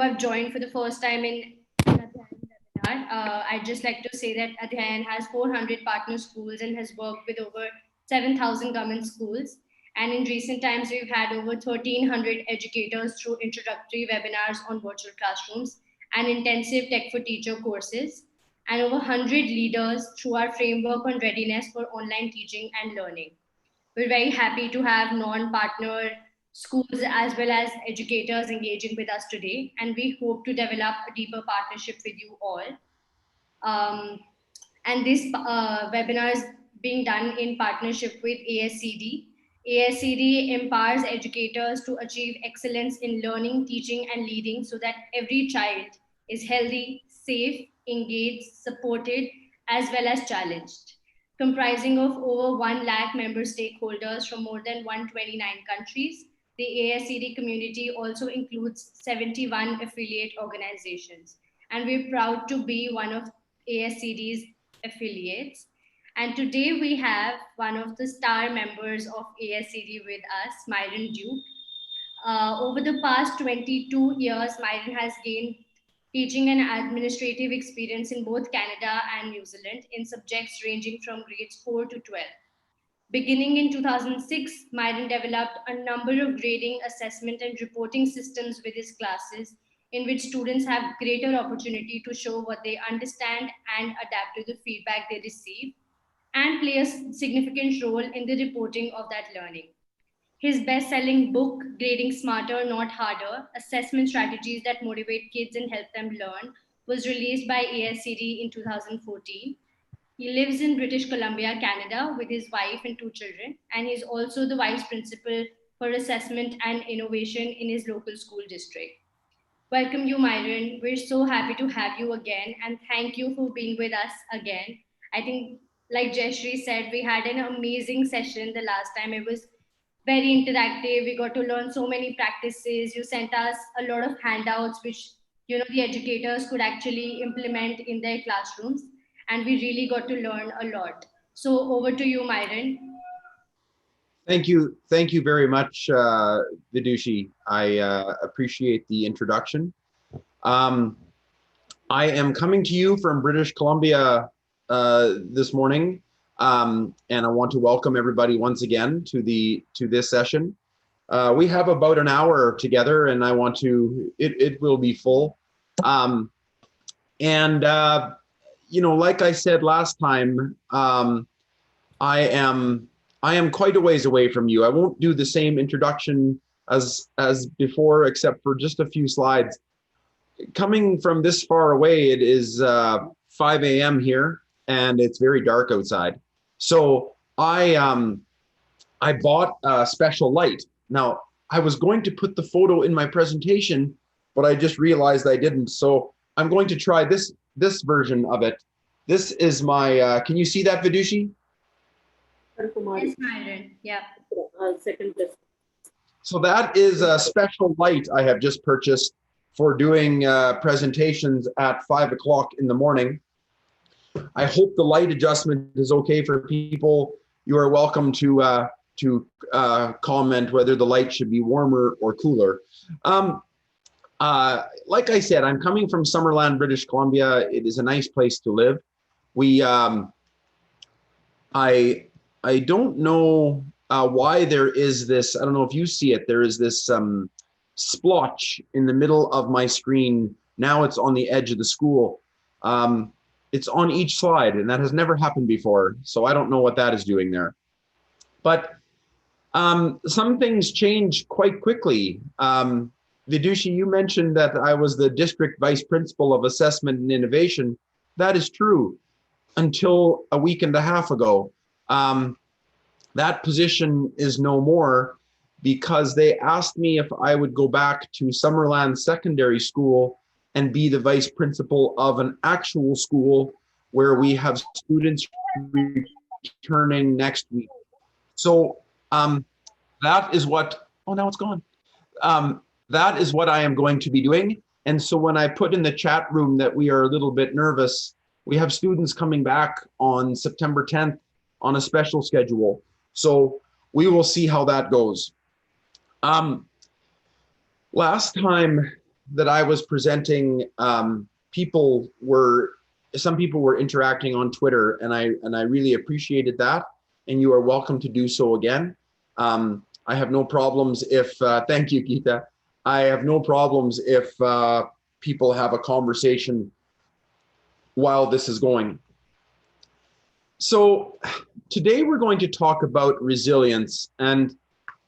have joined for the first time in Adhyayan webinar. I'd just like to say that Adhyayan has 400 partner schools and has worked with over 7,000 government schools. And in recent times, we've had over 1,300 educators through introductory webinars on virtual classrooms and intensive Tech for Teacher courses, and over 100 leaders through our framework on readiness for online teaching and learning. We're very happy to have non-partner schools as well as educators engaging with us today, and we hope to develop a deeper partnership with you all. And this webinar is being done in partnership with ASCD. ASCD empowers educators to achieve excellence in learning, teaching, and leading so that every child is healthy, safe, engaged, supported, as well as challenged. Comprising of over 1 lakh member stakeholders from more than 129 countries, the ASCD community also includes 71 affiliate organizations. And we're proud to be one of ASCD's affiliates. And today we have one of the star members of ASCD with us, Myron Dueck. Over the past 22 years, Myron has gained teaching and administrative experience in both Canada and New Zealand in subjects ranging from grades 4 to 12. Beginning in 2006, Myron developed a number of grading, assessment, and reporting systems with his classes, in which students have greater opportunity to show what they understand and adapt to the feedback they receive, and play a significant role in the reporting of that learning. His best-selling book, Grading Smarter, Not Harder, Assessment Strategies That Motivate Kids and Help Them Learn, was released by ASCD in 2014. He lives in British Columbia, Canada, with his wife and 2 children, and he's also the Vice Principal for Assessment and Innovation in his local school district. Welcome you, Myron. We're so happy to have you again, and thank you for being with us again. I think, like Jayashree said, we had an amazing session the last time. It was very interactive. We got to learn so many practices. You sent us a lot of handouts, which the educators could actually implement in their classrooms, and we really got to learn a lot. So over to you, Myron. Thank you very much, Vidushi. I appreciate the introduction. I am coming to you from British Columbia this morning, and I want to welcome everybody once again to this session. We have about an hour together, and I want to. It will be full, and like I said last time, I am quite a ways away from you. I won't do the same introduction as before, except for just a few slides. Coming from this far away, it is 5 a.m. here, and it's very dark outside. So I bought a special light. Now, I was going to put the photo in my presentation, but I just realized I didn't. So I'm going to try this version of it. This is my, can you see that, Vidushi? Yes, Myron. Yeah. Second place. So that is a special light I have just purchased for doing presentations at 5 o'clock in the morning. I hope the light adjustment is okay for people. You are welcome to comment whether the light should be warmer or cooler. Like I said, I'm coming from Summerland, British Columbia. It is a nice place to live. I don't know why there is this, I don't know if you see it, there is this splotch in the middle of my screen. Now it's on the edge of the school. It's on each slide, and that has never happened before. So I don't know what that is doing there. But some things change quite quickly. Vidushi, you mentioned that I was the district vice principal of assessment and innovation. That is true until a week and a half ago. That position is no more because they asked me if I would go back to Summerland Secondary School and be the vice principal of an actual school where we have students returning next week. So that is what, oh, now it's gone. That is what I am going to be doing. And so when I put in the chat room that we are a little bit nervous, we have students coming back on September 10th on a special schedule. So we will see how that goes. Last time that I was presenting, some people were interacting on Twitter, and I really appreciated that. And you are welcome to do so again. I have no problems if, thank you, Geeta. I have no problems if people have a conversation while this is going. So today we're going to talk about resilience, and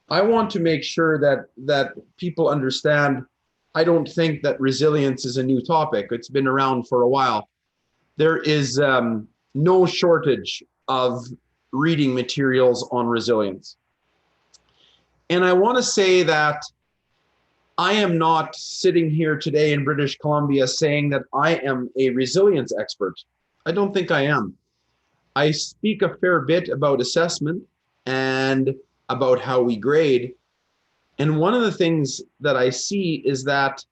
I want to make sure that people understand. I don't think that resilience is a new topic. It's been around for a while. There is no shortage of reading materials on resilience. And I want to say that I am not sitting here today in British Columbia saying that I am a resilience expert. I don't think I am. I speak a fair bit about assessment and about how we grade. And one of the things that I see is that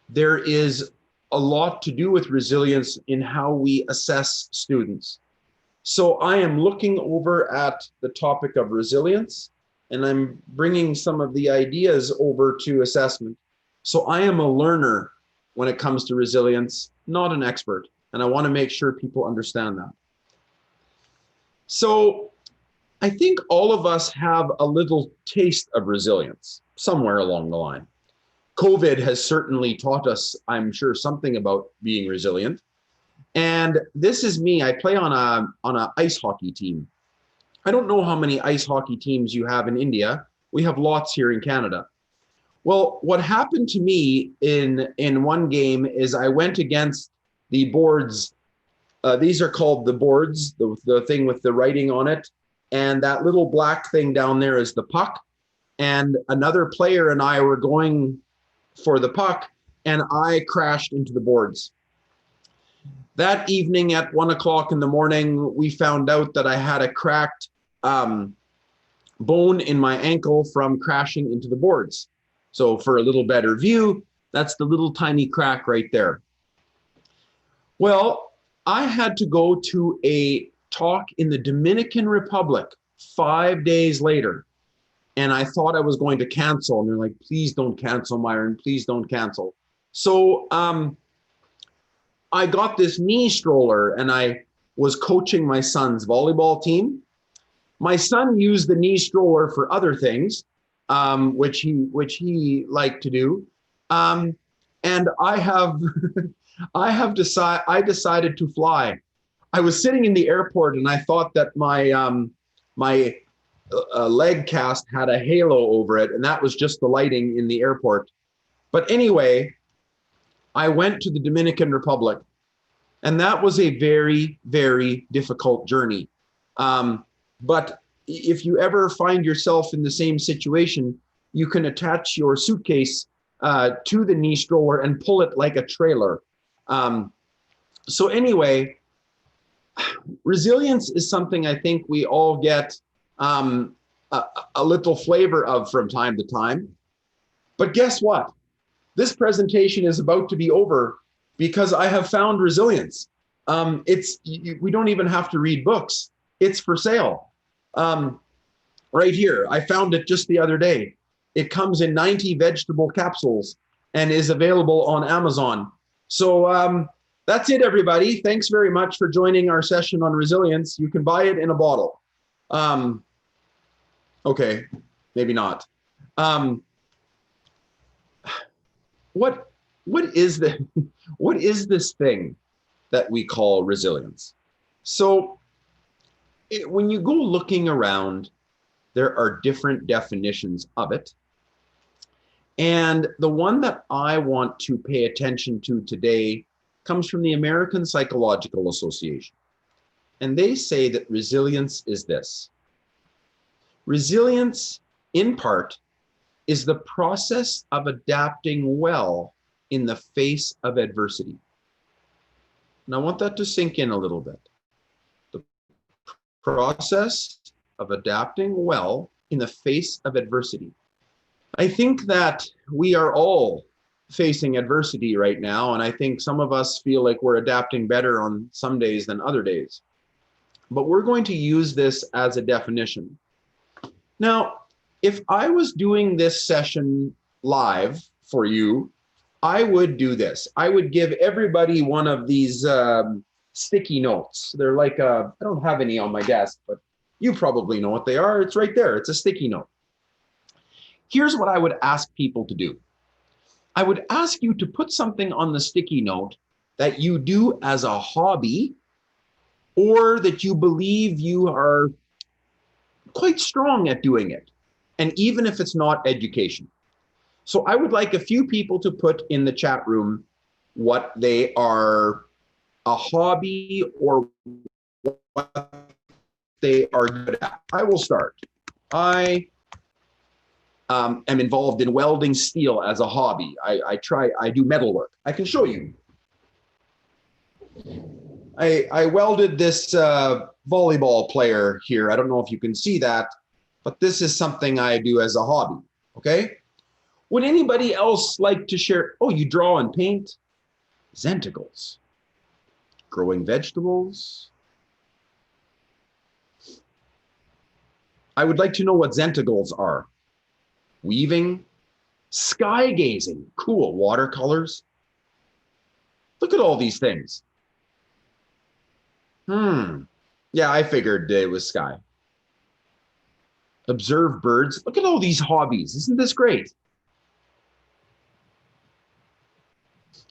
there is a lot to do with resilience in how we assess students. So I am looking over at the topic of resilience, and I'm bringing some of the ideas over to assessment. So I am a learner when it comes to resilience, not an expert. And I want to make sure people understand that. So I think all of us have a little taste of resilience somewhere along the line. COVID has certainly taught us, I'm sure, something about being resilient. And this is me. I play on a ice hockey team. I don't know how many ice hockey teams you have in India. We have lots here in Canada. Well, what happened to me in one game is I went against the boards. These are called the boards, the thing with the writing on it. And that little black thing down there is the puck. And another player and I were going for the puck, and I crashed into the boards. That evening at 1 o'clock in the morning, we found out that I had a cracked bone in my ankle from crashing into the boards. So for a little better view, that's the little tiny crack right there. Well, I had to go to a talk in the Dominican Republic 5 days later. And I thought I was going to cancel. And they're like, please don't cancel, Myron. Please don't cancel. So I got this knee stroller, and I was coaching my son's volleyball team. My son used the knee stroller for other things, which he liked to do. And I decided to fly. I was sitting in the airport, and I thought that my leg cast had a halo over it, and that was just the lighting in the airport. But anyway, I went to the Dominican Republic, and that was a very, very difficult journey. But if you ever find yourself in the same situation, you can attach your suitcase to the knee stroller and pull it like a trailer. So anyway, resilience is something I think we all get a little flavor of from time to time. But guess what? This presentation is about to be over because I have found resilience. We don't even have to read books. It's for sale. Right here, I found it just the other day. It comes in 90 vegetable capsules and is available on Amazon. So that's it, everybody. Thanks very much for joining our session on resilience. You can buy it in a bottle. Okay, maybe not. What is this thing that we call resilience? So when you go looking around, there are different definitions of it. And the one that I want to pay attention to today comes from the American Psychological Association. And they say that resilience is this. Resilience, in part, is the process of adapting well in the face of adversity. And I want that to sink in a little bit. The process of adapting well in the face of adversity. I think that we are all facing adversity right now, and I think some of us feel like we're adapting better on some days than other days. But we're going to use this as a definition. Now, if I was doing this session live for you, I would do this. I would give everybody one of these sticky notes. They're like, I don't have any on my desk, but you probably know what they are. It's right there. It's a sticky note. Here's what I would ask people to do. I would ask you to put something on the sticky note that you do as a hobby, or that you believe you are quite strong at doing it. And even if it's not education. So I would like a few people to put in the chat room what they are a hobby or what they are good at. I will start. I am involved in welding steel as a hobby. I do metal work. I can show you. I welded this volleyball player here. I don't know if you can see that, but this is something I do as a hobby, okay? Would anybody else like to share? Oh, you draw and paint? Zenticles. Growing vegetables. I would like to know what zenticles are. Weaving. Sky gazing. Cool. Watercolors. Look at all these things. Yeah, I figured it was sky. Observe birds. Look at all these hobbies. Isn't this great?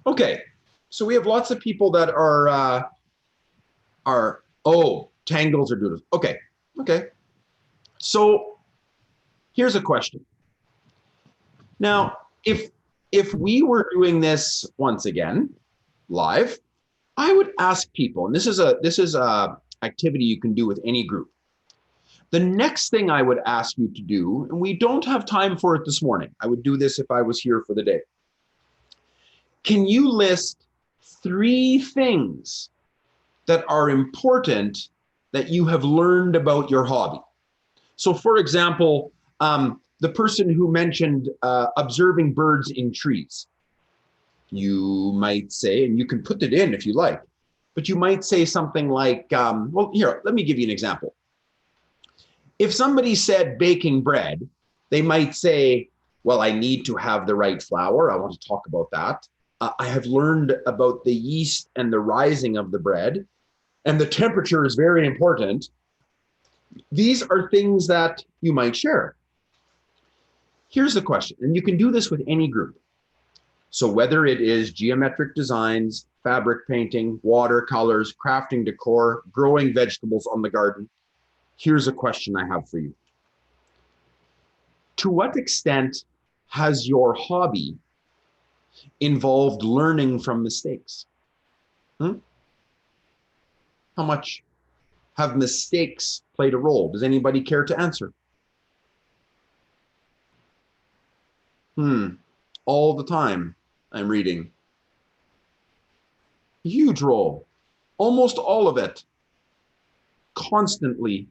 Okay, so we have lots of people that are tangles or doodles. Okay. So here's a question. Now, if we were doing this once again live, I would ask people, and this is a activity you can do with any group. The next thing I would ask you to do, and we don't have time for it this morning. I would do this if I was here for the day. Can you list 3 things that are important that you have learned about your hobby? So for example, the person who mentioned observing birds in trees, you might say, and you can put it in if you like, but you might say something like, well, here, let me give you an example. If somebody said baking bread, they might say, well, I need to have the right flour. I want to talk about that. I have learned about the yeast and the rising of the bread, and the temperature is very important. These are things that you might share. Here's the question, and you can do this with any group. So whether it is geometric designs, fabric painting, watercolors, crafting decor, growing vegetables on the garden, here's a question I have for you. To what extent has your hobby involved learning from mistakes? How much have mistakes played a role? Does anybody care to answer? All the time, I'm reading. Huge role. Almost all of it. Constantly.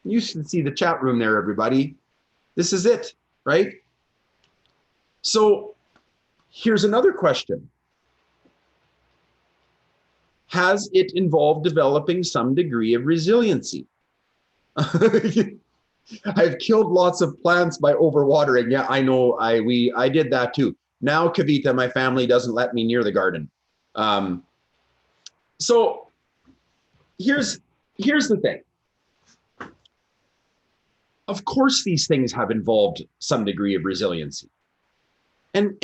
You should see the chat room there, everybody. This is it, right? So here's another question. Has it involved developing some degree of resiliency? I've killed lots of plants by overwatering. Yeah, I know. I did that too. Now, Kavita, my family doesn't let me near the garden. So here's the thing. Of course, these things have involved some degree of resiliency. And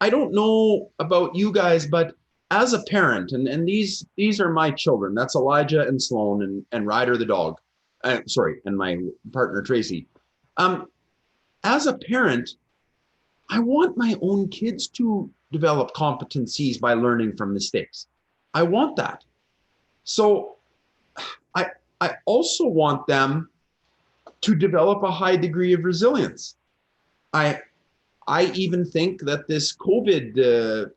I don't know about you guys, but as a parent, and these are my children. That's Elijah and Sloan and Ryder the dog. And my partner Tracy. As a parent, I want my own kids to develop competencies by learning from mistakes. I want that. So I also want them to develop a high degree of resilience. I even think that this COVID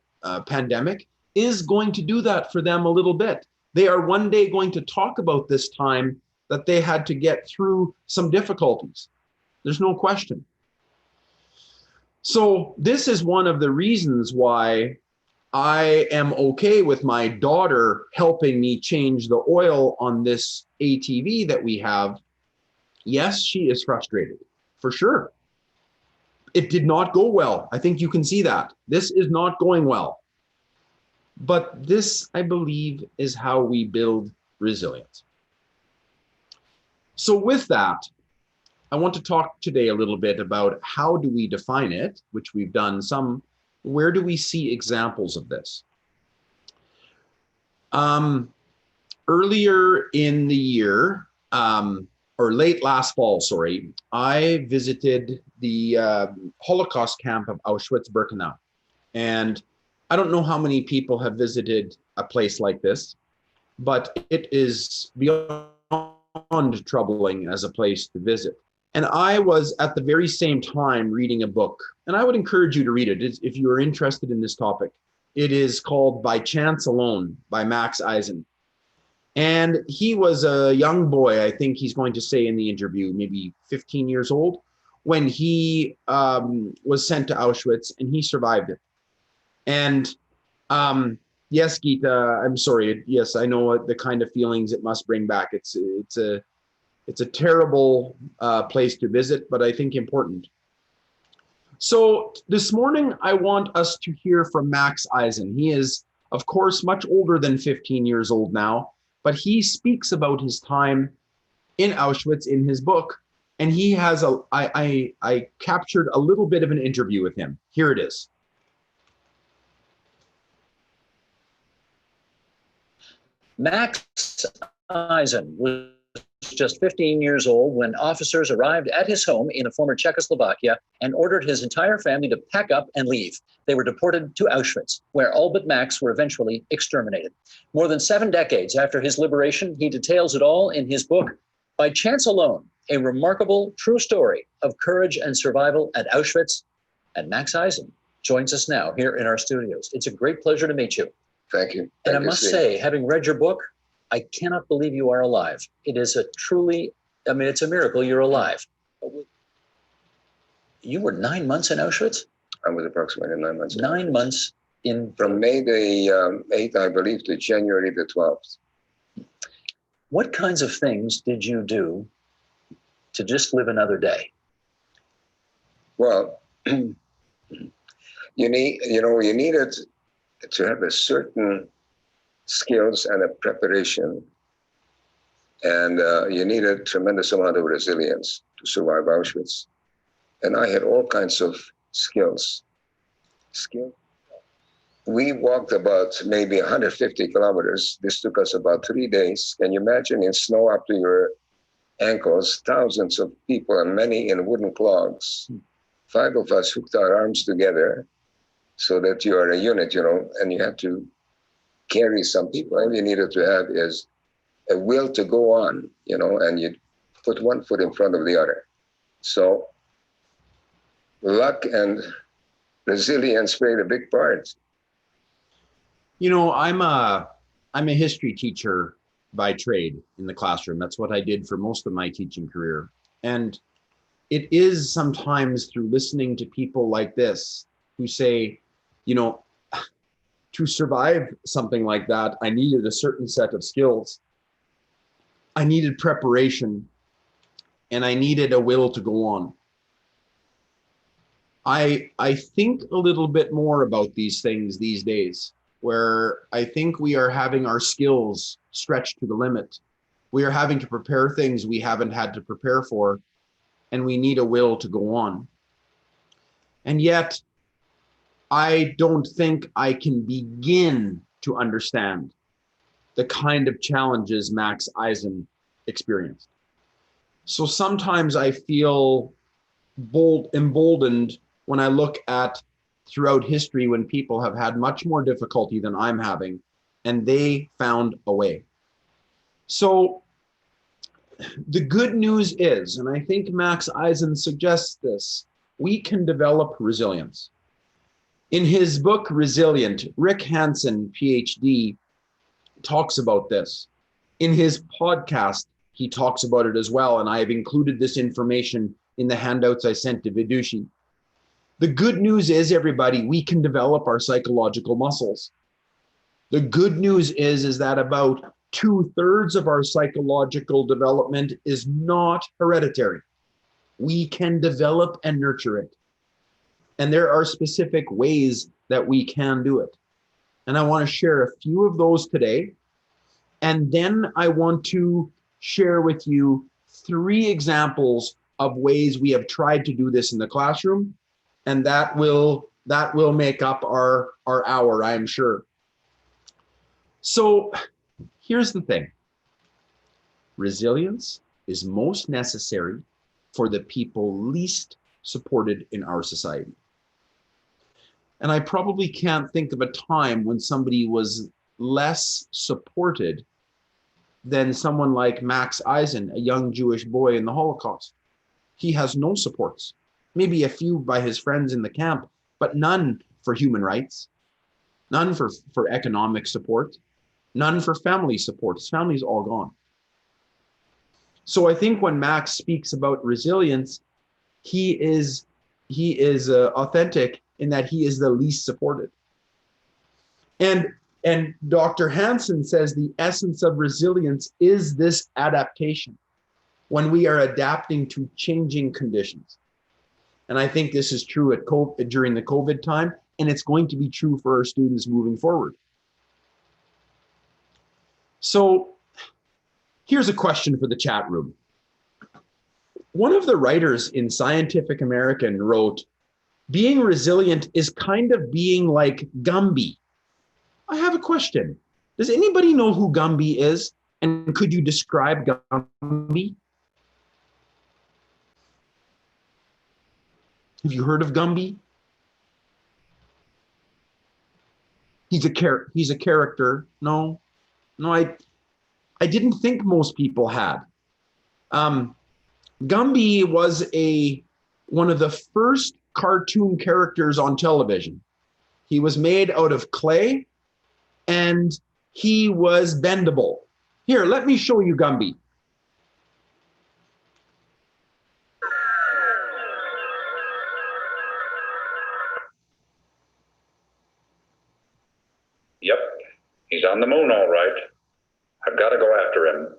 pandemic is going to do that for them a little bit. They are one day going to talk about this time that they had to get through some difficulties. There's no question. So this is one of the reasons why I am okay with my daughter helping me change the oil on this ATV that we have. Yes, she is frustrated, for sure. It did not go well. I think you can see that. This is not going well. But this, I believe, is how we build resilience. So with that, I want to talk today a little bit about how do we define it, which we've done some. Where do we see examples of this? Earlier in the year, or late last fall, sorry, I visited the Holocaust camp of Auschwitz-Birkenau. And I don't know how many people have visited a place like this, but it is beyond troubling as a place to visit. And I was at the very same time reading a book, and I would encourage you to read it if you are interested in this topic. It is called By Chance Alone by Max Eisen. And he was a young boy, I think he's going to say in the interview, maybe 15 years old, when he was sent to Auschwitz, and he survived it. And yes, Geeta, I'm sorry. Yes, I know the kind of feelings it must bring back. It's a terrible place to visit, but I think important. So this morning, I want us to hear from Max Eisen. He is, of course, much older than 15 years old now, but he speaks about his time in Auschwitz in his book, and he has I captured a little bit of an interview with him. Here it is. Max Eisen was just 15 years old when officers arrived at his home in the former Czechoslovakia and ordered his entire family to pack up and leave. They were deported to Auschwitz, where all but Max were eventually exterminated. More than 7 decades after his liberation, he details it all in his book, By Chance Alone, a remarkable true story of courage and survival at Auschwitz. And Max Eisen joins us now here in our studios. It's a great pleasure to meet you. Thank you. And I must say, having read your book, I cannot believe you are alive. It is a truly, I mean, it's a miracle you're alive. You were 9 months in Auschwitz? I was approximately 9 months. 9 months in. From May the 8th, I believe, to January the 12th. What kinds of things did you do to just live another day? Well, you needed to have a certain skills and a preparation, and you need a tremendous amount of resilience to survive Auschwitz. And I had all kinds of skills. We walked about maybe 150 kilometers. This took us about 3 days. Can you imagine, in snow up to your ankles, thousands of people, and many in wooden clogs. 5 of us hooked our arms together so that you are a unit, and you have to carry some people. All you needed to have is a will to go on, and you put one foot in front of the other. So luck and resilience played a big part. I'm a history teacher by trade in the classroom. That's what I did for most of my teaching career. And it is sometimes through listening to people like this who say, to survive something like that, I needed a certain set of skills. I needed preparation, and I needed a will to go on. I think a little bit more about these things these days, where I think we are having our skills stretched to the limit. We are having to prepare things we haven't had to prepare for, and we need a will to go on. And yet, I don't think I can begin to understand the kind of challenges Max Eisen experienced. So sometimes I feel emboldened when I look at throughout history when people have had much more difficulty than I'm having, and they found a way. So the good news is, and I think Max Eisen suggests this, we can develop resilience. In his book, Resilient, Rick Hansen, PhD, talks about this. In his podcast, he talks about it as well, and I have included this information in the handouts I sent to Vidushi. The good news is, everybody, we can develop our psychological muscles. The good news is that about 2/3 of our psychological development is not hereditary. We can develop and nurture it. And there are specific ways that we can do it. And I want to share a few of those today. And then I want to share with you 3 examples of ways we have tried to do this in the classroom. And that will make up our hour, I am sure. So here's the thing. Resilience is most necessary for the people least supported in our society. And I probably can't think of a time when somebody was less supported than someone like Max Eisen, a young Jewish boy in the Holocaust. He has no supports, maybe a few by his friends in the camp, but none for human rights, none for economic support, none for family support. His family's all gone. So I think when Max speaks about resilience, he is authentic in that he is the least supported. And Dr. Hansen says the essence of resilience is this adaptation when we are adapting to changing conditions. And I think this is true during the COVID time, and it's going to be true for our students moving forward. So here's a question for the chat room. One of the writers in Scientific American wrote, being resilient is kind of being like Gumby. I have a question. Does anybody know who Gumby is? And could you describe Gumby? Have you heard of Gumby? He's a character. No, I didn't think most people had. Gumby was one of the first cartoon characters on television. He was made out of clay and he was bendable. Here, let me show you Gumby. Yep, he's on the moon all right. I've got to go after him.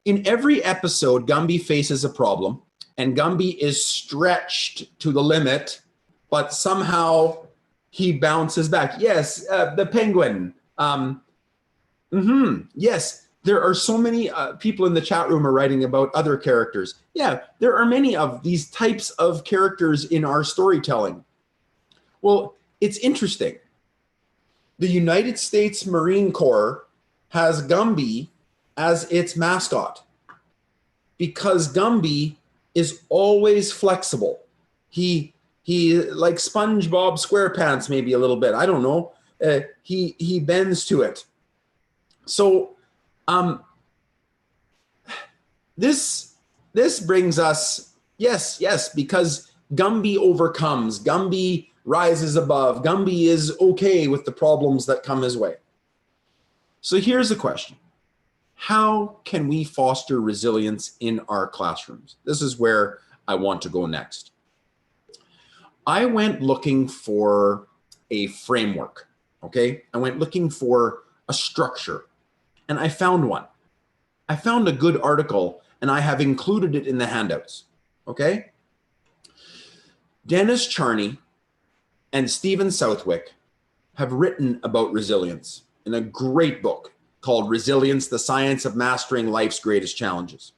In every episode, Gumby faces a problem, and Gumby is stretched to the limit, but somehow he bounces back. Yes, the penguin. Yes, there are so many people in the chat room are writing about other characters. Yeah, there are many of these types of characters in our storytelling. Well, it's interesting. The United States Marine Corps has Gumby as its mascot because Gumby is always flexible. He like SpongeBob SquarePants maybe a little bit. I don't know. He bends to it. So this brings us yes because Gumby overcomes. Gumby rises above. Gumby is okay with the problems that come his way. So here's the question. How can we foster resilience in our classrooms? This is where I want to go next. I went looking for a framework, okay? I went looking for a structure, and I found one. I found a good article, and I have included it in the handouts, okay? Dennis Charney and Stephen Southwick have written about resilience in a great book called Resilience, the Science of Mastering Life's Greatest Challenges.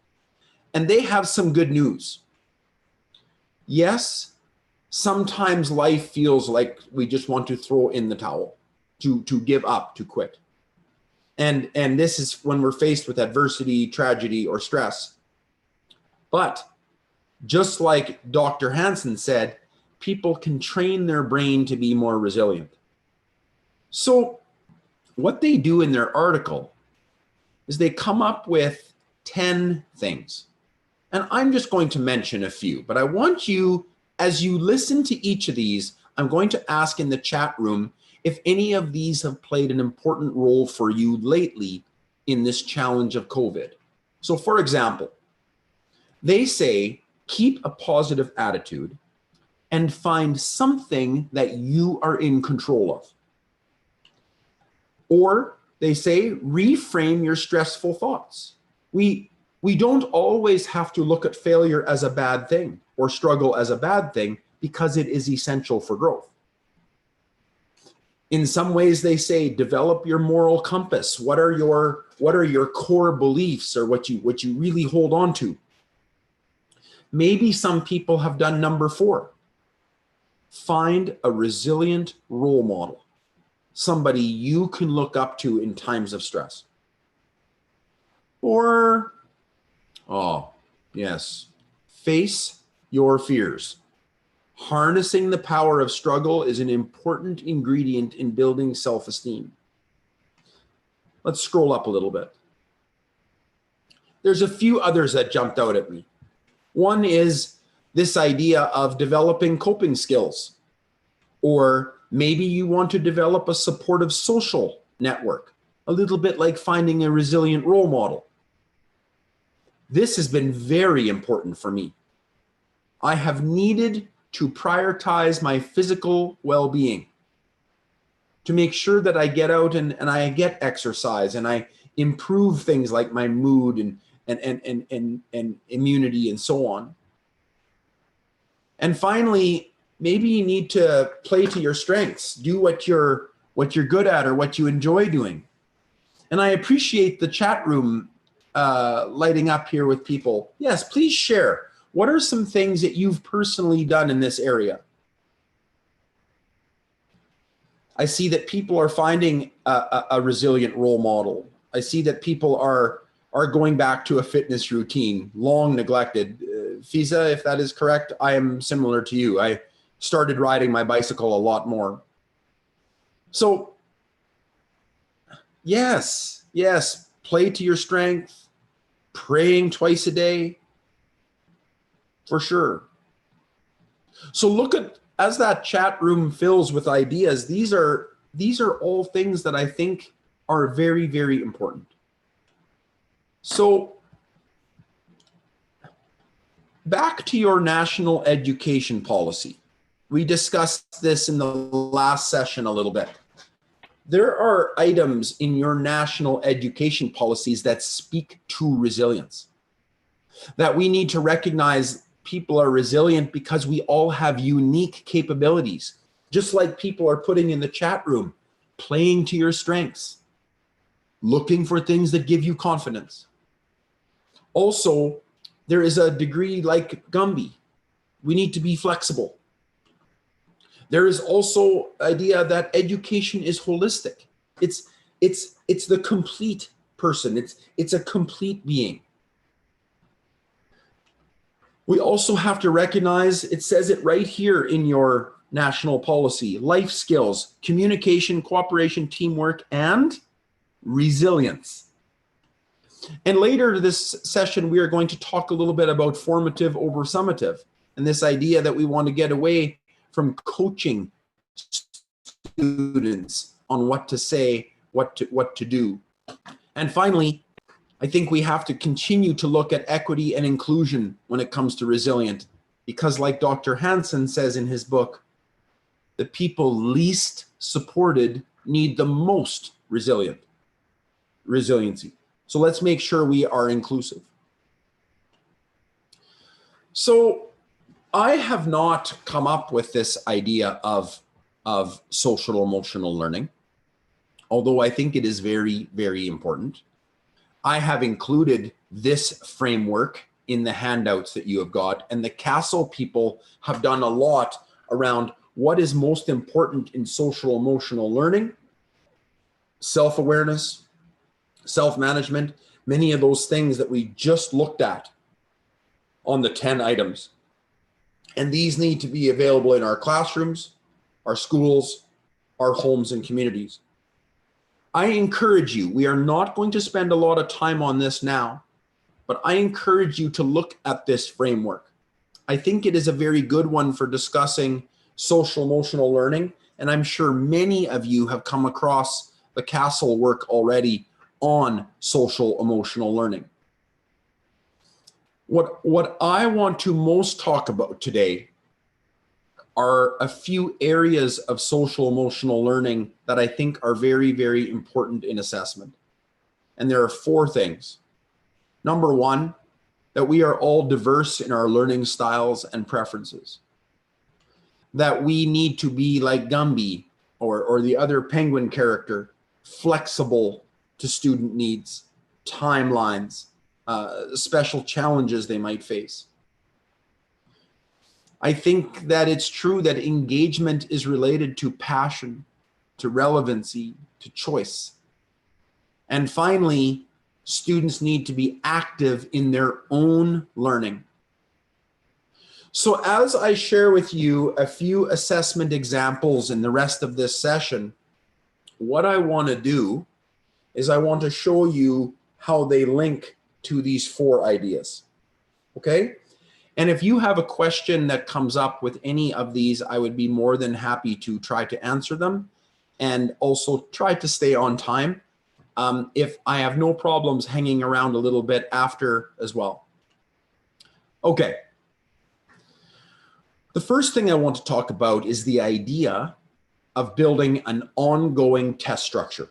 And they have some good news. Yes, sometimes life feels like we just want to throw in the towel, to give up, to quit. And this is when we're faced with adversity, tragedy, or stress. But just like Dr. Hansen said, people can train their brain to be more resilient. So what they do in their article is they come up with 10 things. And I'm just going to mention a few, but I want you, as you listen to each of these, I'm going to ask in the chat room if any of these have played an important role for you lately in this challenge of COVID. So for example, they say, keep a positive attitude and find something that you are in control of. Or they say, reframe your stressful thoughts. We don't always have to look at failure as a bad thing or struggle as a bad thing, because it is essential for growth. In some ways, they say, develop your moral compass. What are your core beliefs, or what you really hold on to? Maybe some people have done number 4. Find a resilient role model, somebody you can look up to in times of stress. Or, oh, yes, face your fears. Harnessing the power of struggle is an important ingredient in building self-esteem. Let's scroll up a little bit. There's a few others that jumped out at me. One is this idea of developing coping skills, or maybe you want to develop a supportive social network, a little bit like finding a resilient role model. This has been very important for me. I have needed to prioritize my physical well-being, to make sure that I get out and I get exercise and I improve things like my mood and immunity and so on. And finally, maybe you need to play to your strengths, do what you're good at or what you enjoy doing. And I appreciate the chat room lighting up here with people. Yes, please share. What are some things that you've personally done in this area? I see that people are finding a resilient role model. I see that people are going back to a fitness routine, long neglected. Fiza, if that is correct, I am similar to you. I started riding my bicycle a lot more. So yes, play to your strength, praying twice a day, for sure. So look at, as that chat room fills with ideas, these are all things that I think are very, very important. So back to your national education policy. We discussed this in the last session a little bit. There are items in your national education policies that speak to resilience, that we need to recognize people are resilient because we all have unique capabilities, just like people are putting in the chat room, playing to your strengths, looking for things that give you confidence. Also, there is a degree like Gumby. We need to be flexible. There is also idea that education is holistic. It's the complete person. It's a complete being. We also have to recognize, it says it right here in your national policy, life skills, communication, cooperation, teamwork, and resilience. And later this session, we are going to talk a little bit about formative over summative, and this idea that we want to get away from coaching students on what to say, what to do. And finally, I think we have to continue to look at equity and inclusion when it comes to resilient, because like Dr. Hansen says in his book, the people least supported need the most resiliency. So let's make sure we are inclusive. So I have not come up with this idea of social emotional learning, although I think it is very, very important. I have included this framework in the handouts that you have got, and the Castle people have done a lot around what is most important in social emotional learning, self-awareness, self-management, many of those things that we just looked at on the 10 items. And these need to be available in our classrooms, our schools, our homes and communities. I encourage you, we are not going to spend a lot of time on this now, but I encourage you to look at this framework. I think it is a very good one for discussing social emotional learning, and I'm sure many of you have come across the Castle work already on social emotional learning. What I want to most talk about today are a few areas of social emotional learning that I think are very, very important in assessment. And there are 4 things. Number 1, that we are all diverse in our learning styles and preferences. That we need to be like Gumby or the other penguin character, flexible to student needs, timelines, special challenges they might face. I think that it's true that engagement is related to passion, to relevancy, to choice. And finally, students need to be active in their own learning. So as I share with you a few assessment examples in the rest of this session, what I want to do is I want to show you how they link to these 4 ideas, okay? And if you have a question that comes up with any of these, I would be more than happy to try to answer them and also try to stay on time. If I have no problems hanging around a little bit after as well. Okay. The first thing I want to talk about is the idea of building an ongoing test structure.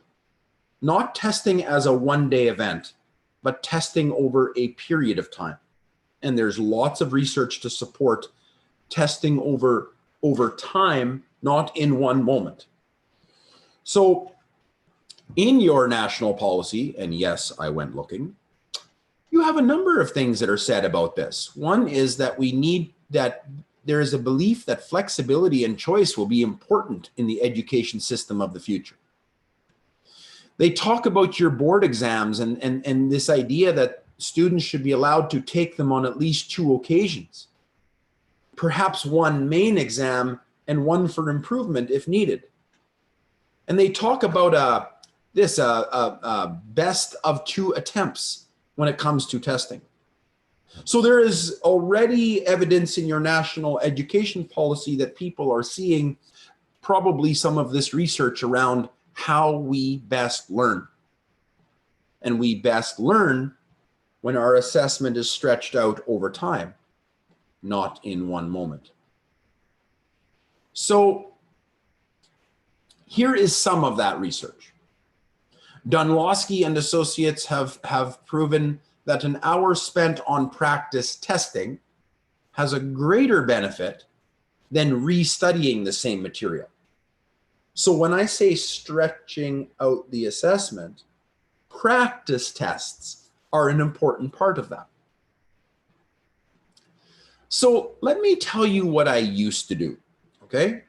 Not testing as a one-day event, but testing over a period of time. And there's lots of research to support testing over time, not in one moment. So in your national policy, and yes, I went looking, you have a number of things that are said about this. One is that there is a belief that flexibility and choice will be important in the education system of the future. They talk about your board exams and this idea that students should be allowed to take them on at least 2 occasions, perhaps 1 main exam and 1 for improvement if needed. And they talk about this best of 2 attempts when it comes to testing. So there is already evidence in your national education policy that people are seeing probably some of this research around how we best learn. And we best learn when our assessment is stretched out over time, not in one moment. So here is some of that research. Dunlawski and Associates have proven that an hour spent on practice testing has a greater benefit than restudying the same material. So when I say stretching out the assessment, practice tests are an important part of that. So let me tell you what I used to do, okay?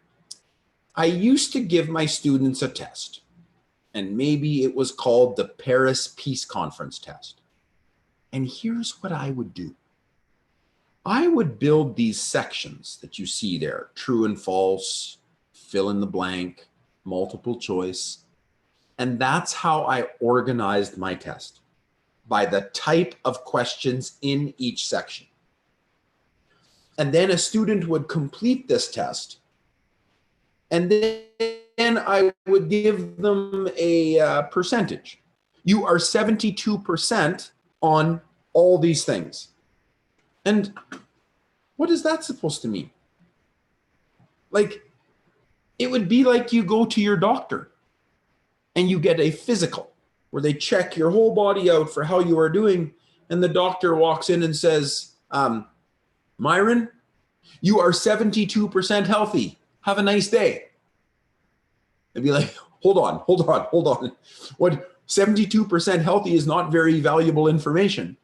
I used to give my students a test, and maybe it was called the Paris Peace Conference test. And here's what I would do. I would build these sections that you see there, true and false, fill in the blank, multiple choice. And that's how I organized my test, by the type of questions in each section. And then a student would complete this test, and then I would give them a percentage. You are 72% on all these things. And what is that supposed to mean? Like, it would be like you go to your doctor and you get a physical where they check your whole body out for how you are doing. And the doctor walks in and says, Myron, you are 72% healthy. Have a nice day. I'd be like, hold on. What, 72% healthy is not very valuable information.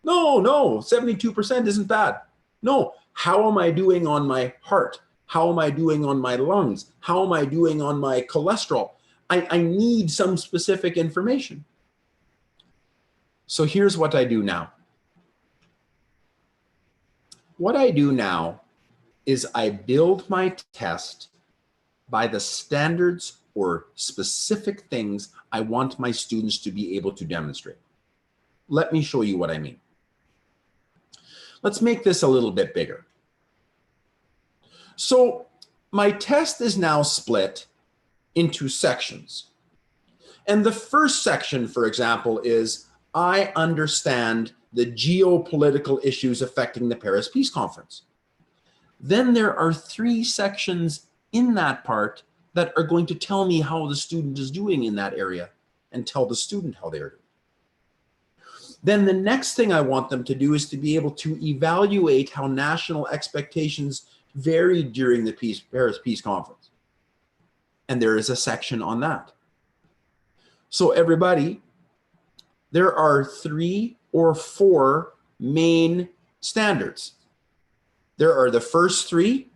No, 72% isn't bad. No, how am I doing on my heart? How am I doing on my lungs? How am I doing on my cholesterol? I need some specific information. So here's what I do now. What I do now is I build my test by the standards or specific things I want my students to be able to demonstrate. Let me show you what I mean. Let's make this a little bit bigger. So my test is now split into sections. And the first section, for example, is I understand the geopolitical issues affecting the Paris Peace Conference. Then there are 3 sections in that part that are going to tell me how the student is doing in that area and tell the student how they're doing. Then the next thing I want them to do is to be able to evaluate how national expectations varied during the Paris Peace Conference. And there is a section on that. So everybody, there are 3 or 4 main standards. There are the first 3,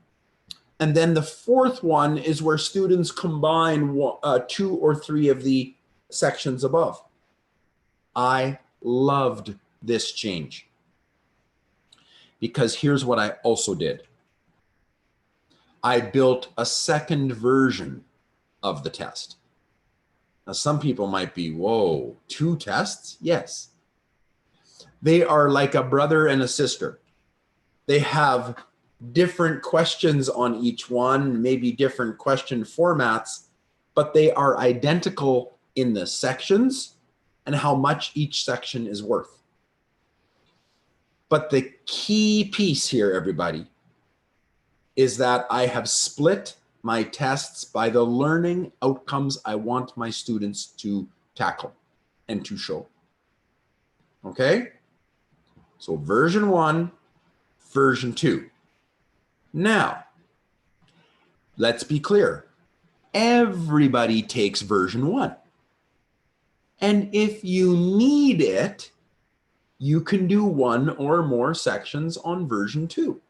and then the 4th one is where students combine 2 or 3 of the sections above. I loved this change because here's what I also did. I built a second version of the test. Now, some people might be, whoa, 2 tests? Yes. They are like a brother and a sister. They have different questions on each one, maybe different question formats, but they are identical in the sections and how much each section is worth. But the key piece here, everybody, is that I have split my tests by the learning outcomes I want my students to tackle and to show. Okay? So version 1, version 2. Now, let's be clear. Everybody takes version 1. And if you need it, you can do 1 or more sections on version 2.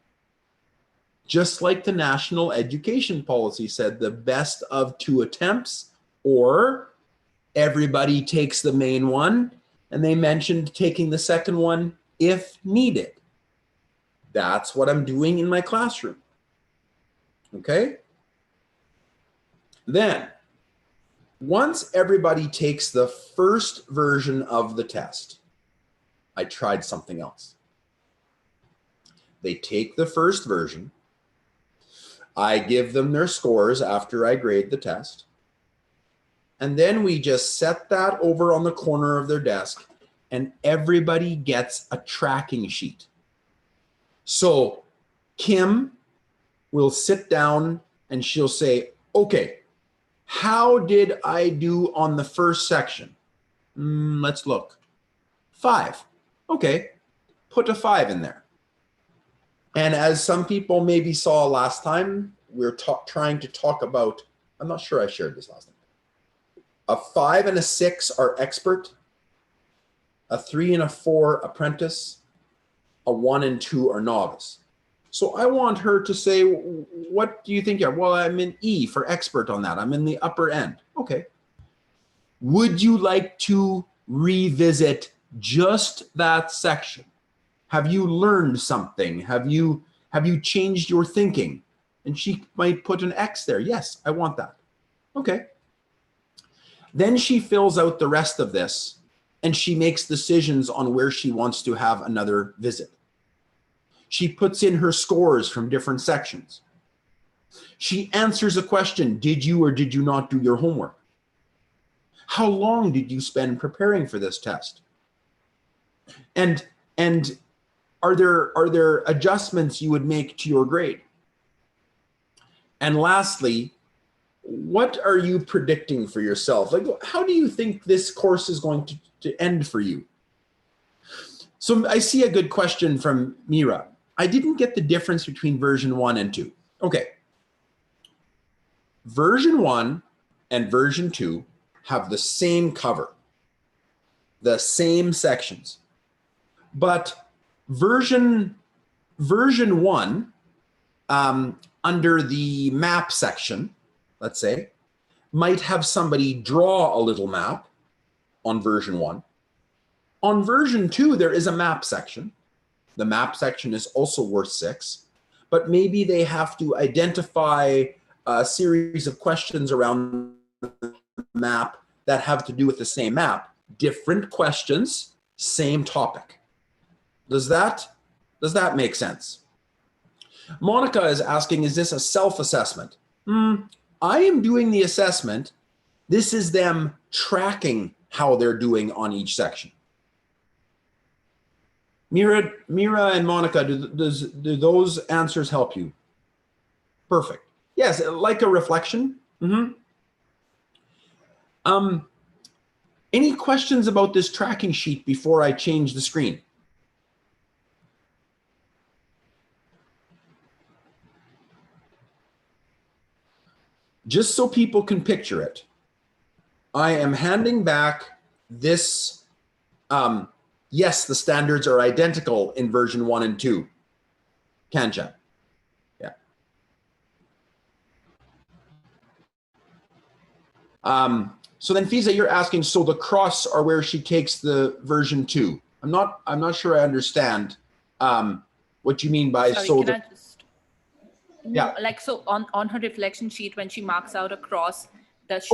Just like the National Education Policy said, the best of 2 attempts, or everybody takes the main one, and they mentioned taking the second one if needed. That's what I'm doing in my classroom. Okay? Then, once everybody takes the first version of the test, I tried something else. They take the first version. I give them their scores after I grade the test. And then we just set that over on the corner of their desk, and everybody gets a tracking sheet. So Kim will sit down and she'll say, okay, how did I do on the first section? Let's look. 5. Okay, put a 5 in there. And as some people maybe saw last time, we're trying to talk about, I'm not sure I shared this last time. A 5 and a 6 are expert. A 3 and a 4 apprentice. A 1 and 2 are novice. So I want her to say, what do you think? Well, I'm in E for expert on that. I'm in the upper end. Okay. Would you like to revisit just that section? Have you learned something? Have you changed your thinking? And she might put an X there. Yes, I want that. Okay. Then she fills out the rest of this and she makes decisions on where she wants to have another visit. She puts in her scores from different sections. She answers a question, did you or did you not do your homework? How long did you spend preparing for this test? And are there adjustments you would make to your grade? And lastly, what are you predicting for yourself? Like, how do you think this course is going to end for you? So I see a good question from Mira. I didn't get the difference between version 1 and 2. Okay. Version 1 and version 2 have the same cover, the same sections. But version 1, under the map section, let's say, might have somebody draw a little map on version 1. On version 2, there is a map section. The map section is also worth 6, but maybe they have to identify a series of questions around the map that have to do with the same map. Different questions, same topic. Does that make sense? Monica is asking, is this a self-assessment? I am doing the assessment. This is them tracking how they're doing on each section. Mira and Monica, do those answers help you? Perfect. Yes, like a reflection. Any questions about this tracking sheet before I change the screen? Just so people can picture it, I am handing back this. Yes, the standards are identical in version 1 and 2. Kancha. Yeah. So then Fiza, you're asking, so the cross are where she takes the version 2. I'm not sure I understand what you mean by Sorry, so can I just, yeah. like, so on her reflection sheet, when she marks out a cross, does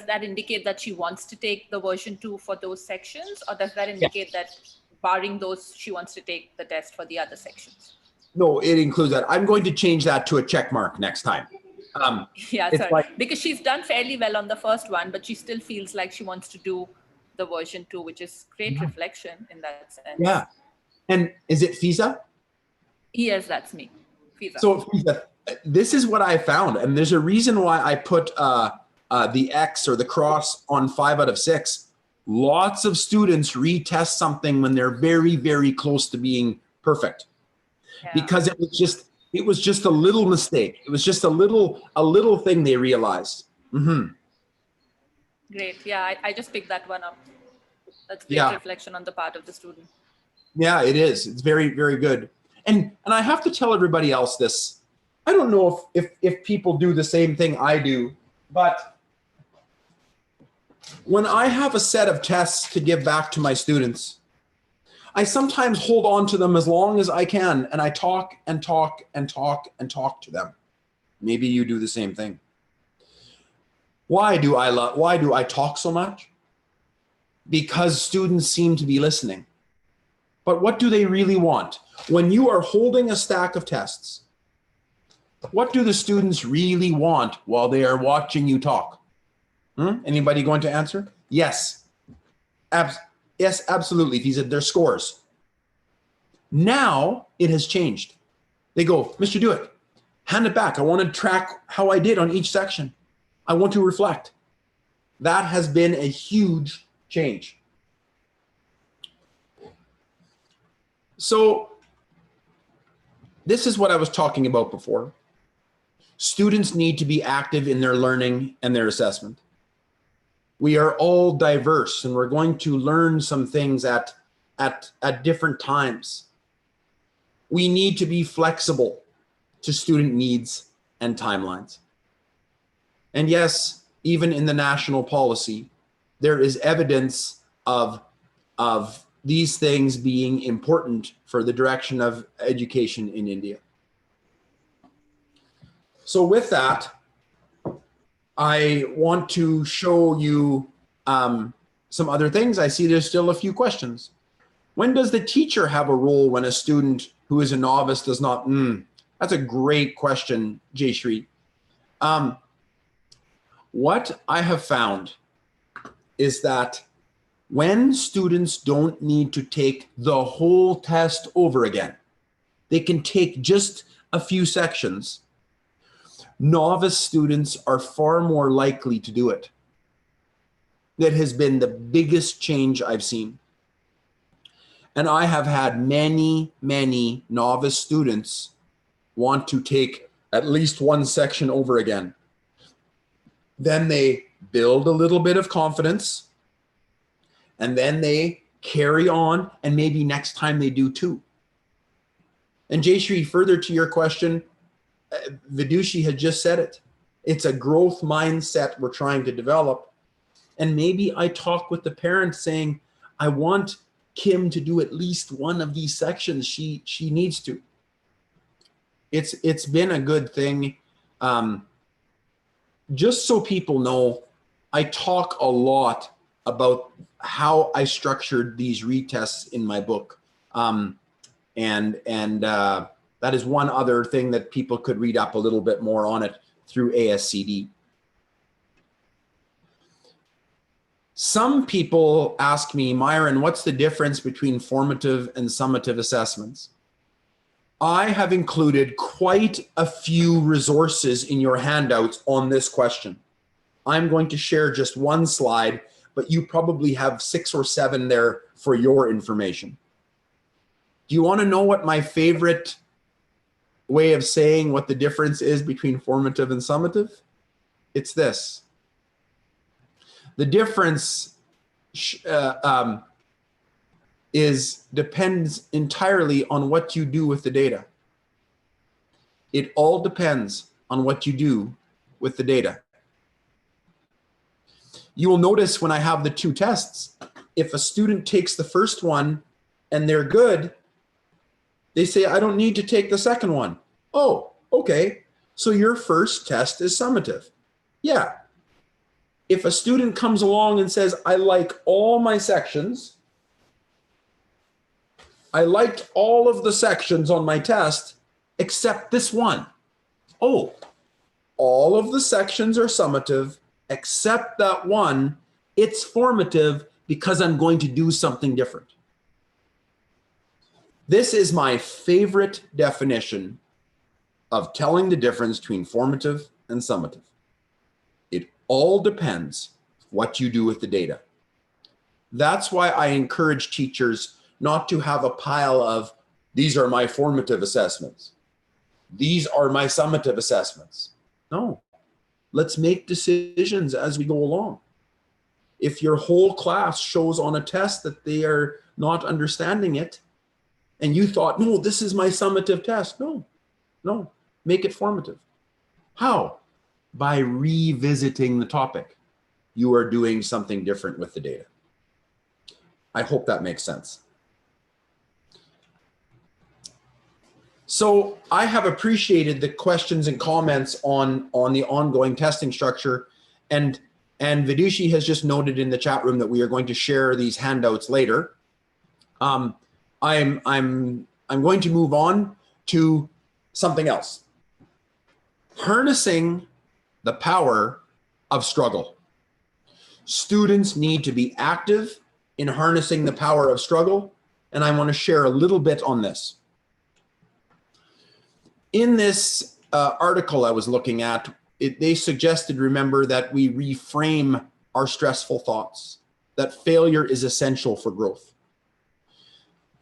that indicate that she wants to take the version 2 for those sections, or does that indicate that barring those, she wants to take the test for the other sections? No, it includes that. I'm going to change that to a check mark next time. Yeah, it's sorry, like, because she's done fairly well on the first one, but she still feels like she wants to do the version 2, which is great reflection in that sense. yeah. And is it Fiza? Yes, that's me. Fiza. So Fiza, this is what I found, and there's a reason why I put the X or the cross on 5 out of 6. Lots of students retest something when they're very, very close to being perfect, because it was just a little mistake. It was just a little thing they realized. Great. Yeah, I just picked that one up. That's great reflection on the part of the student. Yeah, it is. It's very, very good. And I have to tell everybody else this. I don't know if people do the same thing I do, but when I have a set of tests to give back to my students, I sometimes hold on to them as long as I can, and I talk and talk and talk and talk to them. Maybe you do the same thing. Why do I talk so much? Because students seem to be listening. But what do they really want? When you are holding a stack of tests, what do the students really want while they are watching you talk? Anybody going to answer? Yes. Yes, absolutely. These are their scores. Now it has changed. They go, Mr. Dueck, hand it back. I want to track how I did on each section. I want to reflect. That has been a huge change. So this is what I was talking about before. Students need to be active in their learning and their assessment. We are all diverse, and we're going to learn some things at different times. We need to be flexible to student needs and timelines. And yes, even in the national policy, there is evidence of these things being important for the direction of education in India. So with that, I want to show you some other things. I see there's still a few questions. When does the teacher have a role when a student who is a novice does not? That's a great question, Jayshree. What I have found is that when students don't need to take the whole test over again, they can take just a few sections. Novice students are far more likely to do it. That has been the biggest change I've seen. And I have had many, many novice students want to take at least one section over again. Then they build a little bit of confidence, and then they carry on, and maybe next time they do 2. And Jayshree, further to your question, Vidushi had just said it. It's a growth mindset we're trying to develop. And maybe I talk with the parents saying, I want Kim to do at least one of these sections. She needs to. It's been a good thing. Just so people know, I talk a lot about how I structured these retests in my book. That is one other thing that people could read up a little bit more on it through ASCD. Some people ask me, Myron, what's the difference between formative and summative assessments? I have included quite a few resources in your handouts on this question. I'm going to share just one slide, but you probably have 6 or 7 there for your information. Do you want to know what my favorite way of saying what the difference is between formative and summative? It's this. The difference depends entirely on what you do with the data. It all depends on what you do with the data. You will notice when I have the 2 tests, if a student takes the first one and they're good, they say, I don't need to take the second one. Oh, okay. So your first test is summative. Yeah. If a student comes along and says, I like all my sections, I liked all of the sections on my test, except this one. Oh, all of the sections are summative, except that one, it's formative because I'm going to do something different. This is my favorite definition of telling the difference between formative and summative. It all depends what you do with the data. That's why I encourage teachers not to have a pile of, these are my formative assessments. These are my summative assessments. No, let's make decisions as we go along. If your whole class shows on a test that they are not understanding it, and you thought, no, this is my summative test. No, make it formative. How? By revisiting the topic. You are doing something different with the data. I hope that makes sense. So I have appreciated the questions and comments on the ongoing testing structure, and Vidushi has just noted in the chat room that we are going to share these handouts later. I'm going to move on to something else. Harnessing the power of struggle. Students need to be active in harnessing the power of struggle, and I want to share a little bit on this. In this article I was looking at, they suggested, remember, that we reframe our stressful thoughts, that failure is essential for growth.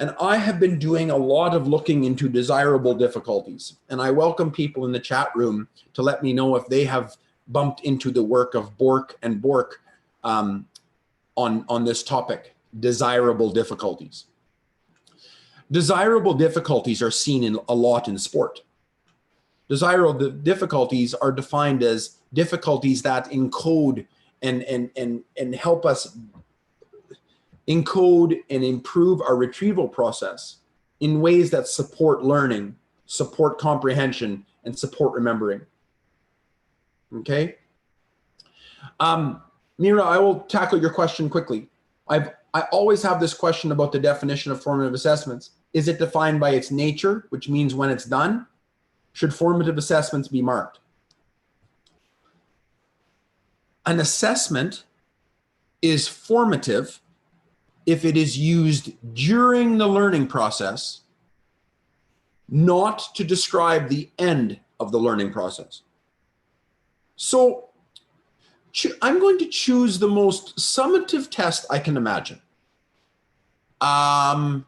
And I have been doing a lot of looking into desirable difficulties, and I welcome people in the chat room to let me know if they have bumped into the work of Bork and Bork on this topic, desirable difficulties. Desirable difficulties are seen a lot in sport. Desirable difficulties are defined as difficulties that encode and help us encode and improve our retrieval process in ways that support learning, support comprehension, and support remembering. Okay? Mira, I will tackle your question quickly. I always have this question about the definition of formative assessments. Is it defined by its nature, which means when it's done? Should formative assessments be marked? An assessment is formative if it is used during the learning process, not to describe the end of the learning process. So I'm going to choose the most summative test I can imagine. One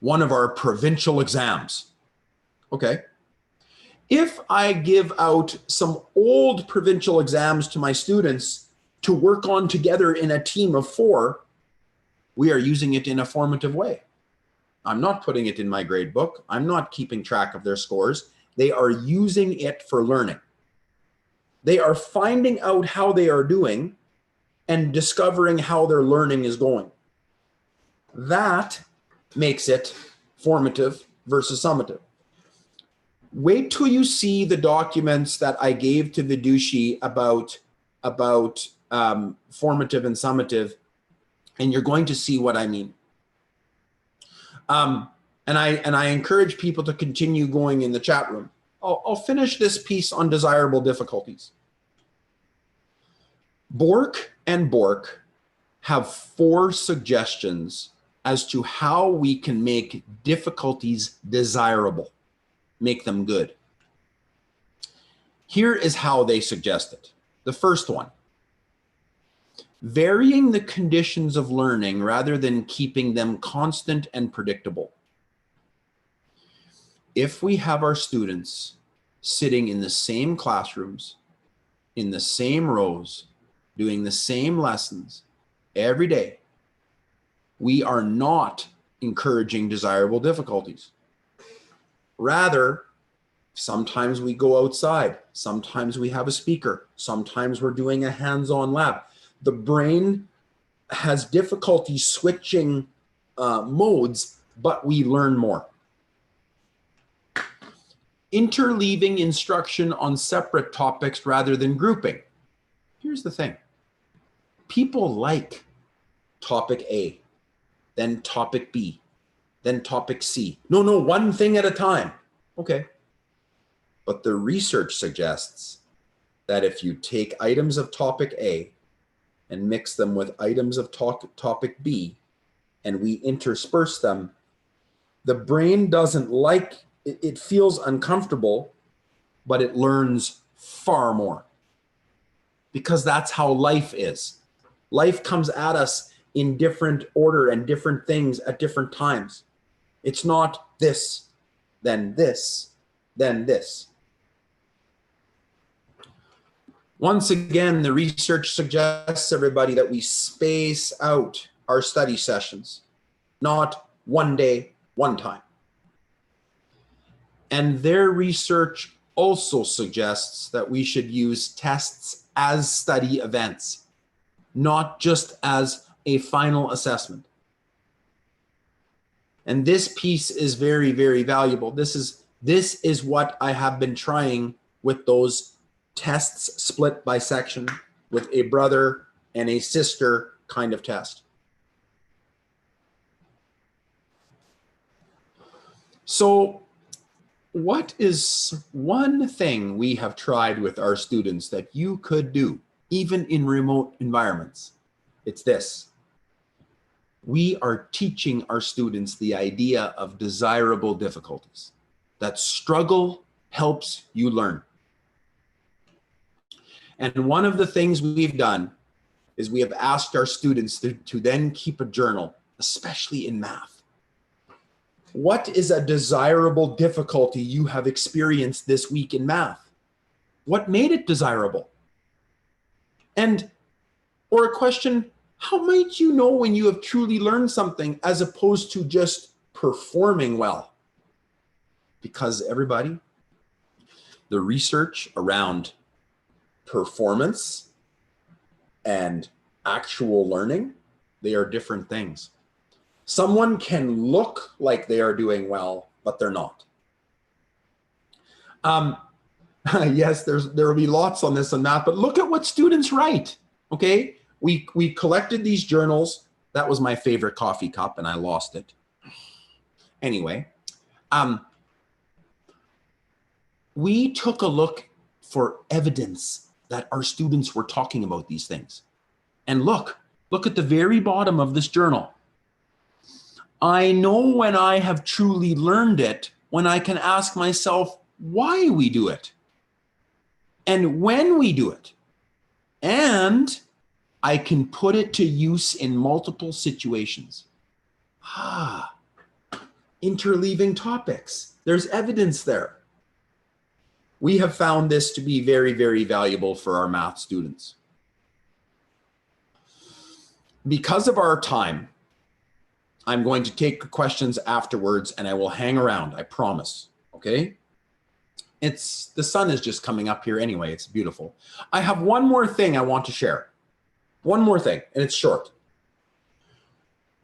of our provincial exams. Okay. If I give out some old provincial exams to my students to work on together in a team of 4, we are using it in a formative way. I'm not putting it in my grade book. I'm not keeping track of their scores. They are using it for learning. They are finding out how they are doing and discovering how their learning is going. That makes it formative versus summative. Wait till you see the documents that I gave to Vidushi about formative and summative, and you're going to see what I mean. And I encourage people to continue going in the chat room. I'll finish this piece on desirable difficulties. Bork and Bork have 4 suggestions as to how we can make difficulties desirable, make them good. Here is how they suggest it. The first one, varying the conditions of learning rather than keeping them constant and predictable. If we have our students sitting in the same classrooms, in the same rows, doing the same lessons every day, we are not encouraging desirable difficulties. Rather, sometimes we go outside, sometimes we have a speaker, sometimes we're doing a hands-on lab. The brain has difficulty switching modes, but we learn more. Interleaving instruction on separate topics rather than grouping. Here's the thing. People like topic A, then topic B, then topic C. No, one thing at a time. Okay. But the research suggests that if you take items of topic A and mix them with items of topic B, and we intersperse them, the brain doesn't like, it feels uncomfortable, but it learns far more. Because that's how life is. Life comes at us in different order and different things at different times. It's not this, then this, then this. Once again, the research suggests, everybody, that we space out our study sessions, not one day, one time. And their research also suggests that we should use tests as study events, not just as a final assessment. And this piece is very, very valuable. This is what I have been trying with those tests split by section, with a brother and a sister kind of test. So what is one thing we have tried with our students that you could do, even in remote environments? It's this. We are teaching our students the idea of desirable difficulties, that struggle helps you learn. And one of the things we've done is we have asked our students to then keep a journal, especially in math. What is a desirable difficulty you have experienced this week in math? What made it desirable? Or a question, how might you know when you have truly learned something as opposed to just performing well? Because everybody, the research around performance and actual learning, they are different things. Someone can look like they are doing well, but they're not. Yes, there will be lots on this and that, but look at what students write, okay? We collected these journals. That was my favorite coffee cup and I lost it. Anyway, we took a look for evidence that our students were talking about these things. And look at the very bottom of this journal. I know when I have truly learned it, when I can ask myself why we do it and when we do it. And I can put it to use in multiple situations. Interleaving topics. There's evidence there. We have found this to be very, very valuable for our math students. Because of our time, I'm going to take questions afterwards and I will hang around, I promise, okay? The sun is just coming up here anyway, it's beautiful. I have one more thing I want to share. One more thing, and it's short.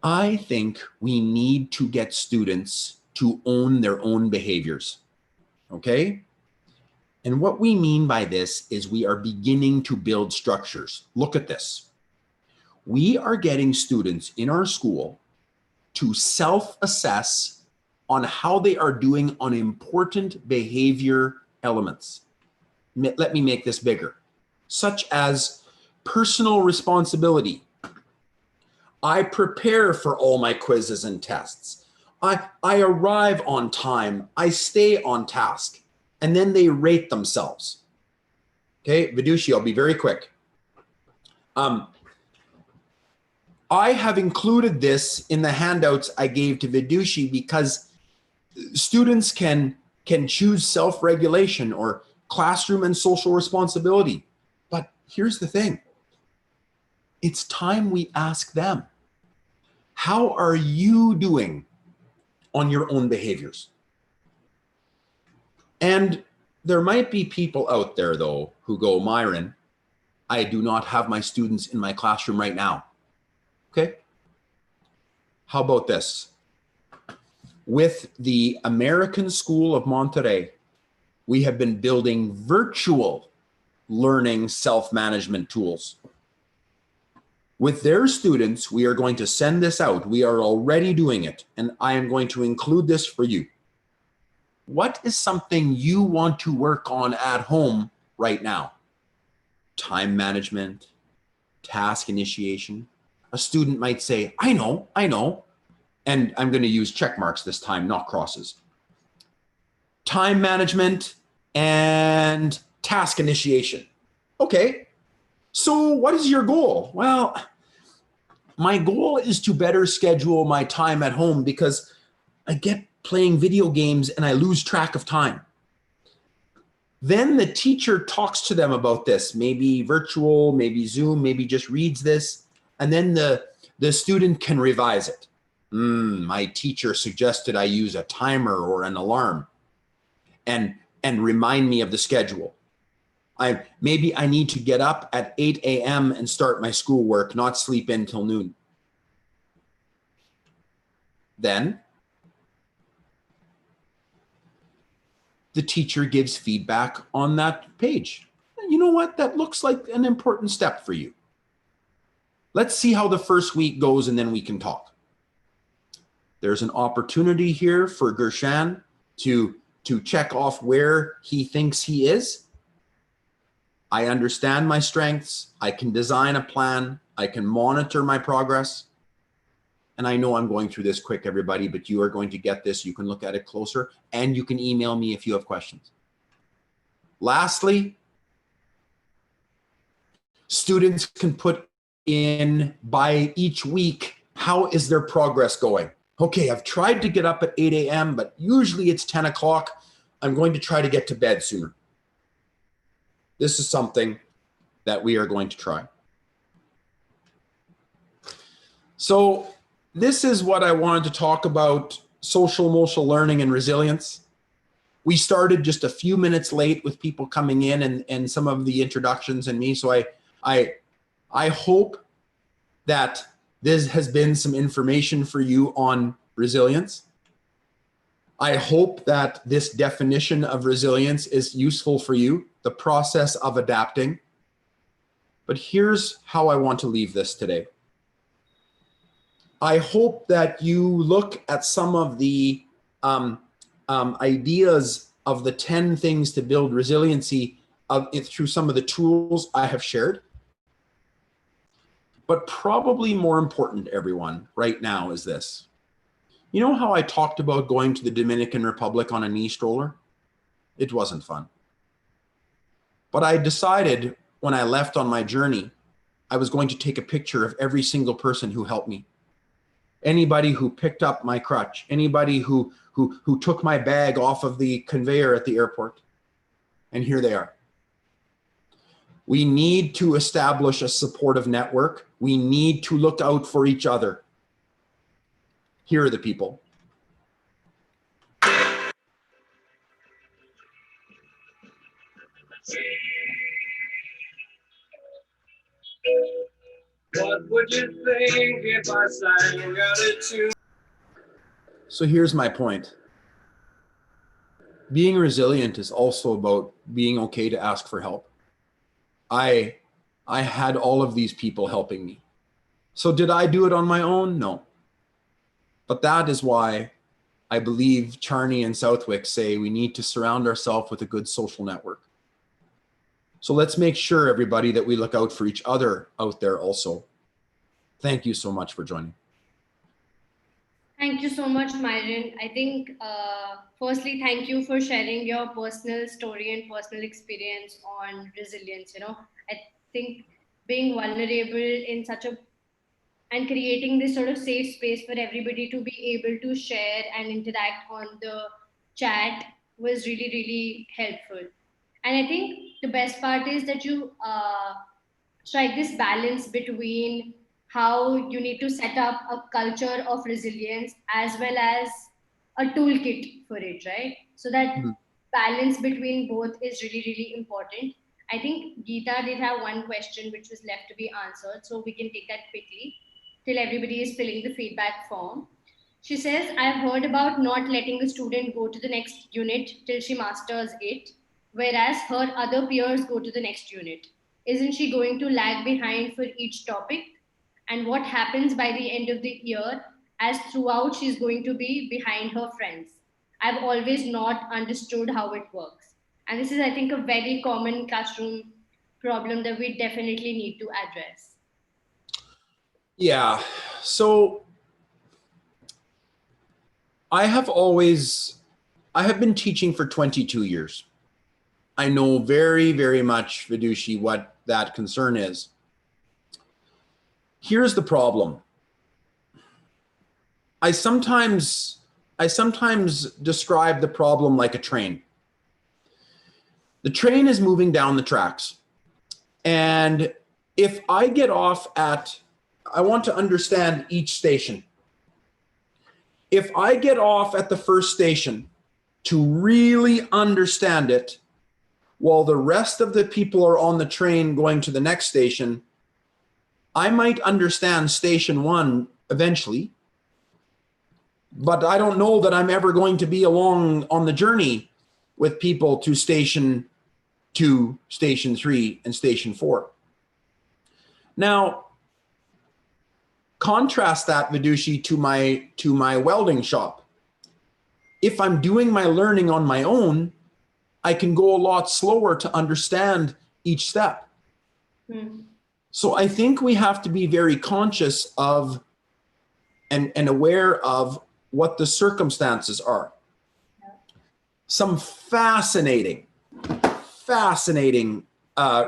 I think we need to get students to own their own behaviors, okay? And what we mean by this is we are beginning to build structures. Look at this. We are getting students in our school to self-assess on how they are doing on important behavior elements. Let me make this bigger, such as personal responsibility, I prepare for all my quizzes and tests. I arrive on time. I stay on task. And then they rate themselves. Okay, Vidushi, I'll be very quick. I have included this in the handouts I gave to Vidushi because students can choose self-regulation or classroom and social responsibility. But here's the thing. It's time we ask them. How are you doing on your own behaviors? And there might be people out there, though, who go, Myron, I do not have my students in my classroom right now. Okay. How about this? With the American School of Monterey, we have been building virtual learning self-management tools. With their students, we are going to send this out. We are already doing it, and I am going to include this for you. What is something you want to work on at home right now? Time management, task initiation. A student might say, I know. And I'm going to use check marks this time, not crosses. Time management and task initiation. Okay, so what is your goal? Well, my goal is to better schedule my time at home because I get playing video games and I lose track of time. Then the teacher talks to them about this, maybe virtual, maybe Zoom, maybe just reads this, and then the student can revise it. My teacher suggested I use a timer or an alarm and remind me of the schedule. Maybe I need to get up at 8 a.m. and start my schoolwork, not sleep in till noon. Then the teacher gives feedback on that page. You know what? That looks like an important step for you. Let's see how the first week goes and then we can talk. There's an opportunity here for Gershan to check off where he thinks he is. I understand my strengths. I can design a plan. I can monitor my progress. And I know I'm going through this quick, everybody, but you are going to get this. You can look at it closer and you can email me if you have questions. Lastly, students can put in by each week, how is their progress going? Okay, I've tried to get up at 8 a.m., but usually it's 10 o'clock. I'm going to try to get to bed sooner. This is something that we are going to try. So this is what I wanted to talk about, social emotional learning and resilience. We started just a few minutes late with people coming in and some of the introductions and me. So I hope that this has been some information for you on resilience. I hope that this definition of resilience is useful for you, the process of adapting. But here's how I want to leave this today. I hope that you look at some of the ideas of the 10 things to build resiliency through some of the tools I have shared. But probably more important, everyone, right now is this. You know how I talked about going to the Dominican Republic on a knee stroller? It wasn't fun. But I decided when I left on my journey, I was going to take a picture of every single person who helped me. Anybody who picked up my crutch, anybody who took my bag off of the conveyor at the airport. And here they are. We need to establish a supportive network. We need to look out for each other. Here are the people. What would you think if I sang out a tune? So here's my point. Being resilient is also about being okay to ask for help. I had all of these people helping me. So did I do it on my own? No. But that is why I believe Charney and Southwick say we need to surround ourselves with a good social network. So let's make sure, everybody, that we look out for each other out there also. Thank you so much for joining. Thank you so much, Myron. I think, firstly, thank you for sharing your personal story and personal experience on resilience. I think being vulnerable in such a and creating this sort of safe space for everybody to be able to share and interact on the chat was really, really helpful. And I think the best part is that you strike this balance between how you need to set up a culture of resilience as well as a toolkit for it, right? So that Mhm. balance between both is really, really important. I think Geeta did have one question which was left to be answered, so we can take that quickly till everybody is filling the feedback form. She says, I've heard about not letting a student go to the next unit till she masters it, whereas her other peers go to the next unit. Isn't she going to lag behind for each topic? And what happens by the end of the year, as throughout she's going to be behind her friends? I've always not understood how it works. And this is, I think, a very common classroom problem that we definitely need to address. Yeah. So I have been teaching for 22 years. I know very, very much, Vidushi, what that concern is. Here's the problem. I sometimes describe the problem like a train. The train is moving down the tracks. And if I get off I want to understand each station. If I get off at the first station to really understand it, while the rest of the people are on the train going to the next station, I might understand station 1 eventually, but I don't know that I'm ever going to be along on the journey with people to station 2, station 3, and station 4. Now, contrast that, Vidushi, to my welding shop. If I'm doing my learning on my own, I can go a lot slower to understand each step. So I think we have to be very conscious of and aware of what the circumstances are. Some fascinating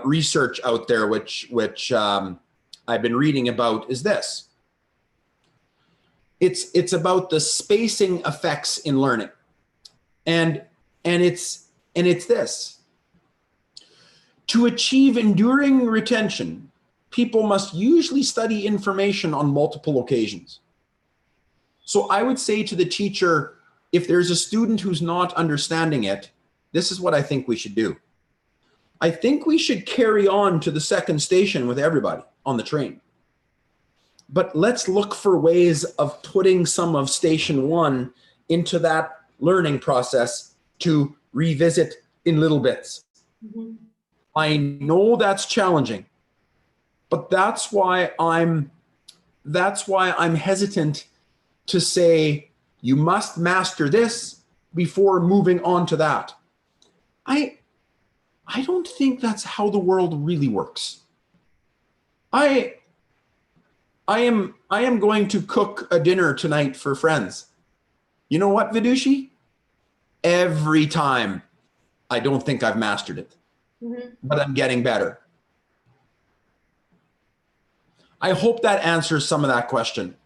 research out there, which I've been reading about, is this. It's about the spacing effects in learning, and it's this. To achieve enduring retention, people must usually study information on multiple occasions. So I would say to the teacher, if there's a student who's not understanding it, this is what I think we should do. I think we should carry on to the second station with everybody on the train. But let's look for ways of putting some of station 1 into that learning process to revisit in little bits. I know that's challenging, but that's why I'm hesitant to say you must master this before moving on to that. I don't think that's how the world really works. I am going to cook a dinner tonight for friends. You know what, Vidushi? Every time I don't think I've mastered it, but I'm getting better. I hope that answers some of that question.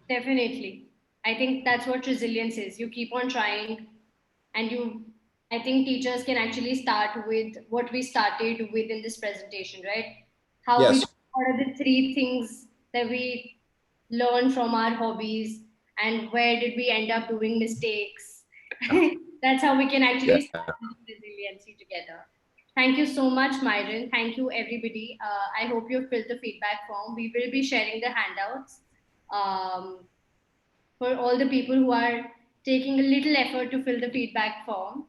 Definitely. I think that's what resilience is. You keep on trying, and I think teachers can actually start with what we started with in this presentation, right? Yes. What are the 3 things that we learn from our hobbies, and where did we end up doing mistakes? That's how we can actually start resiliency together. Thank you so much, Myron. Thank you, everybody. I hope you filled the feedback form. We will be sharing the handouts for all the people who are taking a little effort to fill the feedback form.